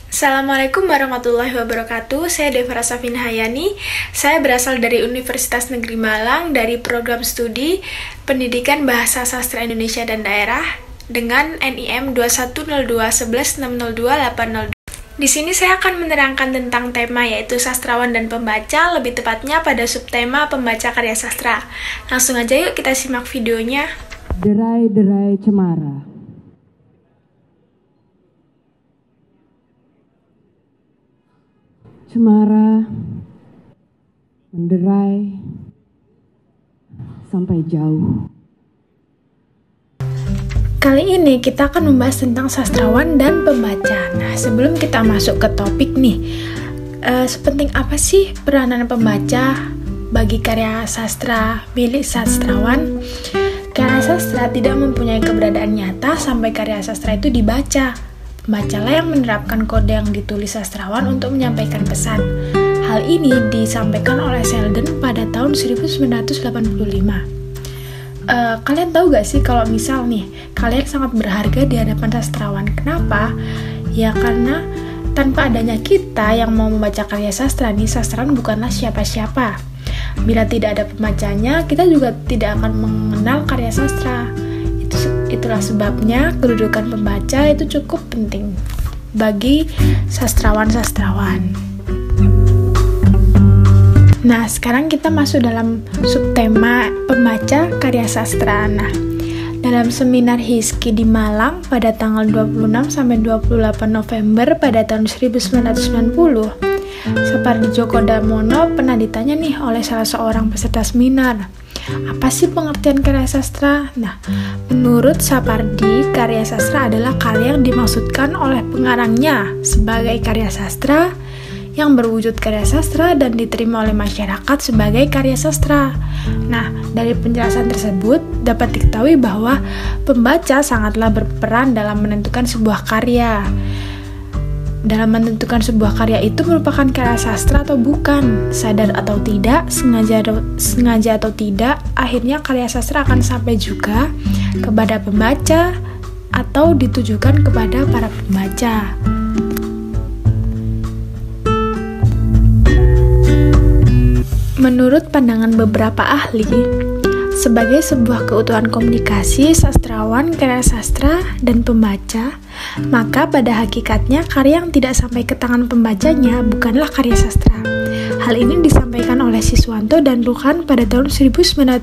Assalamualaikum warahmatullahi wabarakatuh. Saya Devara Safina Hayani. Saya berasal dari Universitas Negeri Malang dari program studi Pendidikan Bahasa Sastra Indonesia dan Daerah dengan NIM 210211602802. Di sini saya akan menerangkan tentang tema yaitu sastrawan dan pembaca, lebih tepatnya pada subtema pembaca karya sastra. Langsung aja yuk kita simak videonya. Derai-derai cemara. Cemara menderai sampai jauh. Kali ini kita akan membahas tentang sastrawan dan pembaca. Nah, sebelum kita masuk ke topik nih, sepenting apa sih peranan pembaca bagi karya sastra milik sastrawan? Karya sastra tidak mempunyai keberadaan nyata sampai karya sastra itu dibaca. Pembacalah yang menerapkan kode yang ditulis sastrawan untuk menyampaikan pesan. Hal ini disampaikan oleh Selden pada tahun 1985. Kalian tahu gak sih kalau misal nih, kalian sangat berharga di hadapan sastrawan. Kenapa? Ya karena tanpa adanya kita yang mau membaca karya sastra nih, sastrawan bukanlah siapa-siapa. Bila tidak ada pembacanya, kita juga tidak akan mengenal karya sastra. Itulah sebabnya kedudukan pembaca itu cukup penting bagi sastrawan-sastrawan. Nah, sekarang kita masuk dalam subtema pembaca karya sastra. Nah, dalam seminar HISKI di Malang pada tanggal 26 sampai 28 November pada tahun 1990, Sapardi Djoko Damono pernah ditanya nih oleh salah seorang peserta seminar, apa sih pengertian karya sastra? Nah, menurut Sapardi, karya sastra adalah karya yang dimaksudkan oleh pengarangnya sebagai karya sastra yang berwujud karya sastra dan diterima oleh masyarakat sebagai karya sastra. Nah, dari penjelasan tersebut dapat diketahui bahwa pembaca sangatlah berperan dalam menentukan sebuah karya. Dalam menentukan sebuah karya itu merupakan karya sastra atau bukan, sadar atau tidak, sengaja atau tidak, akhirnya karya sastra akan sampai juga kepada pembaca atau ditujukan kepada para pembaca. Menurut pandangan beberapa ahli, sebagai sebuah keutuhan komunikasi sastrawan, karya sastra, dan pembaca, maka pada hakikatnya karya yang tidak sampai ke tangan pembacanya bukanlah karya sastra. Hal ini disampaikan oleh Siswanto dan Rukan pada tahun 1991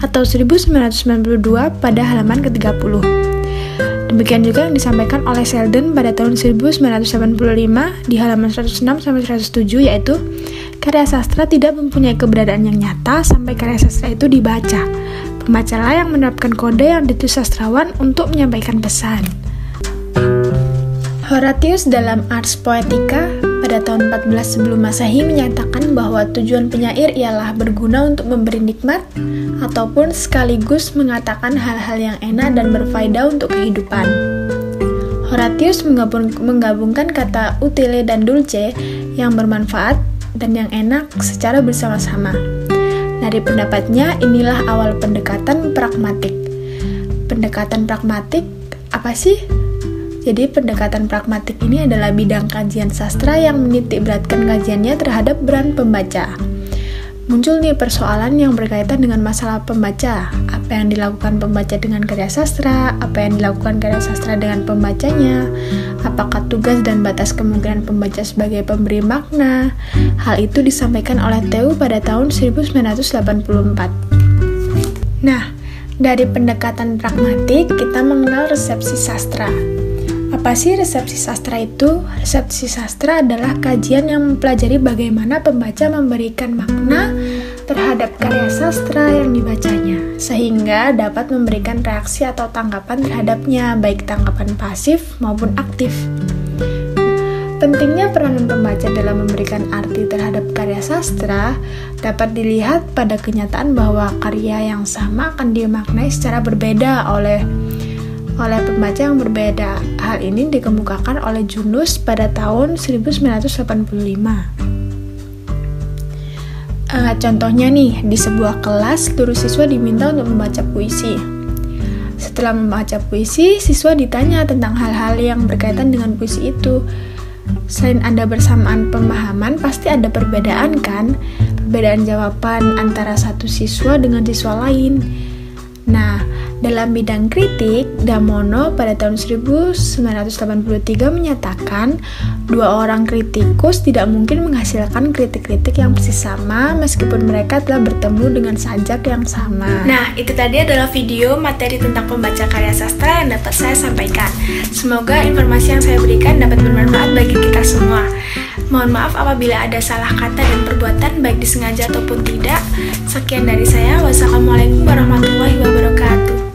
atau 1992 pada halaman ke-30. Demikian juga yang disampaikan oleh Selden pada tahun 1985 di halaman 106-107, yaitu karya sastra tidak mempunyai keberadaan yang nyata sampai karya sastra itu dibaca. Pembacalah yang menerapkan kode yang ditulis sastrawan untuk menyampaikan pesan. Horatius dalam Ars Poetica pada tahun 14 sebelum Masehi menyatakan bahwa tujuan penyair ialah berguna untuk memberi nikmat ataupun sekaligus mengatakan hal-hal yang enak dan berfaedah untuk kehidupan. Horatius menggabungkan kata utile dan dulce yang bermanfaat dan yang enak secara bersama-sama. Dari pendapatnya, inilah awal pendekatan pragmatik. Pendekatan pragmatik apa sih? Jadi pendekatan pragmatik ini adalah bidang kajian sastra yang menitik beratkan kajiannya terhadap peran pembaca. Muncul nih persoalan yang berkaitan dengan masalah pembaca. Apa yang dilakukan pembaca dengan karya sastra? Apa yang dilakukan karya sastra dengan pembacanya? Apakah tugas dan batas kemungkinan pembaca sebagai pemberi makna? Hal itu disampaikan oleh Teu pada tahun 1984. Nah, dari pendekatan pragmatik kita mengenal resepsi sastra. Apa sih resepsi sastra itu? Resepsi sastra adalah kajian yang mempelajari bagaimana pembaca memberikan makna terhadap karya sastra yang dibacanya, sehingga dapat memberikan reaksi atau tanggapan terhadapnya, baik tanggapan pasif maupun aktif. Pentingnya peranan pembaca dalam memberikan arti terhadap karya sastra dapat dilihat pada kenyataan bahwa karya yang sama akan dimaknai secara berbeda oleh pembaca yang berbeda. Hal ini dikemukakan oleh Junus pada tahun 1985. Contohnya nih, di sebuah kelas seluruh siswa diminta untuk membaca puisi. Setelah membaca puisi, siswa ditanya tentang hal-hal yang berkaitan dengan puisi itu. Selain ada bersamaan pemahaman, pasti ada perbedaan kan? Perbedaan jawaban antara satu siswa dengan siswa lain. Nah, dalam bidang kritik, Damono pada tahun 1983 menyatakan 2 orang kritikus tidak mungkin menghasilkan kritik-kritik yang persis sama meskipun mereka telah bertemu dengan sajak yang sama. Nah, itu tadi adalah video materi tentang pembaca karya sastra yang dapat saya sampaikan. Semoga informasi yang saya berikan dapat bermanfaat bagi kita semua. Mohon maaf apabila ada salah kata dan perbuatan baik disengaja ataupun tidak. Sekian dari saya. Wassalamualaikum warahmatullahi wabarakatuh.